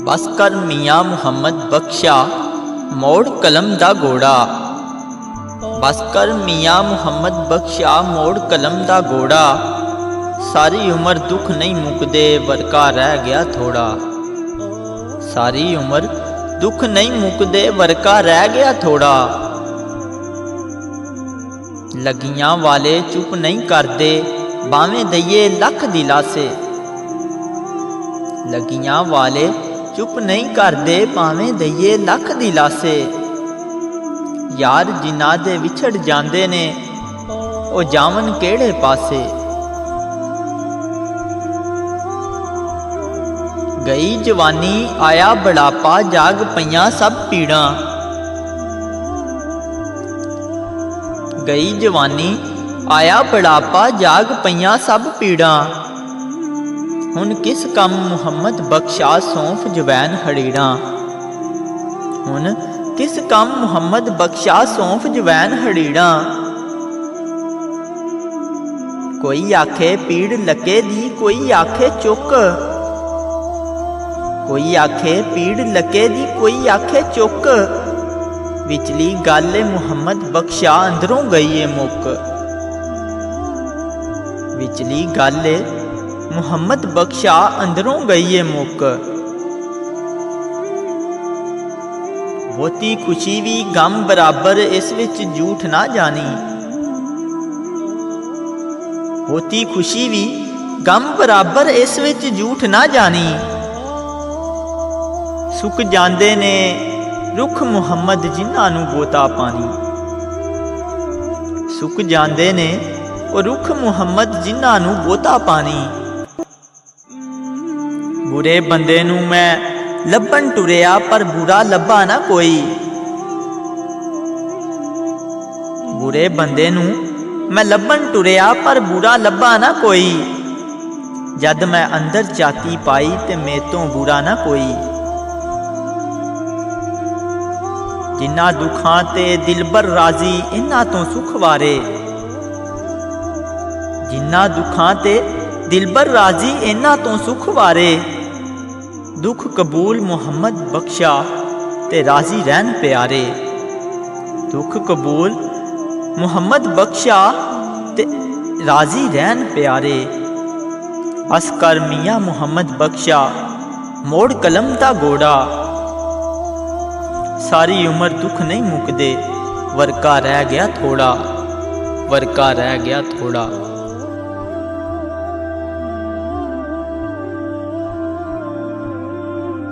बस कर मियाँ मुहम्मद बख्शा मोड़ कलम दा घोड़ा। बस कर मियाँ मुहम्मद बख्शा मोड़ कलम दा घोड़ा। सारी उम्र दुख नहीं मुकदे वर्का रह गया थोड़ा। सारी उम्र दुख नहीं मुकदे वर्का रह गया थोड़ा। लगियां वाले चुप नहीं करदे भावें दईए लख दिलासे। लगियां वाले चुप नहीं करदे भावें दईए लख दिलासे। यार जिन्हां दे विछड़ जांदे ने ओ जावन केड़े पासे। गई जवानी आया बुढ़ापा जाग पईयां सब पीड़ां। गई जवानी आया बुढ़ापा जाग पईयां सब पीड़ां। हुण किस कम मुहम्मद बख्शा सौंफ जवैन हड़ीड़ां। हुण किस कम मुहम्मद बख्शा सौंफ जवैन हड़ीड़ां। कोई आखे पीड़ लके दी कोई आखे चुक। कोई आखे पीड़ लके दी कोई आखे चुक। विचली गल मुहम्मद बख्शा अंदरों गई है मुक। विचली गल मुहम्मद बख्शा अंदरों गई है मुक। होती खुशी भी गम बराबर इस विच झूठ ना जानी। होती खुशी भी गम बराबर इस विच झूठ ना जानी। सुक जांदे ने रुख मुहम्मद जिन्हां नूं बोता पानी। सुक जांदे ने ओ रुख मुहम्मद जिन्हां नूं बोता पानी। बुरे बंदे नूं मैं लभण टुरिया पर बुरा लभा ना कोई। बुरे बंदे नूं मैं लभण टुरिया पर बुरा लभा ना कोई। जद मैं अंदर जाती पाई ते मेतों बुरा ना कोई। जिन्ना दुखां ते दिलबर राजी इन्हां तो सुख वारे। जिन्ना दुखां ते दिलबर राजी इन्हां तो सुख वारे। दुख कबूल मुहम्मद बख्शा ते राजी रहन प्यारे। दुख कबूल मुहम्मद बख्शा ते राजी रहन प्यारे। बस कर मियाँ मुहम्मद बख्शा मोड़ कलम दा घोड़ा। सारी उम्र दुख नहीं मुकदे वर्का रह गया थोड़ा। वर्का रह गया थोड़ा।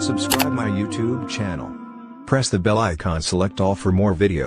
Subscribe my YouTube channel. Press the bell icon, select all for more videos.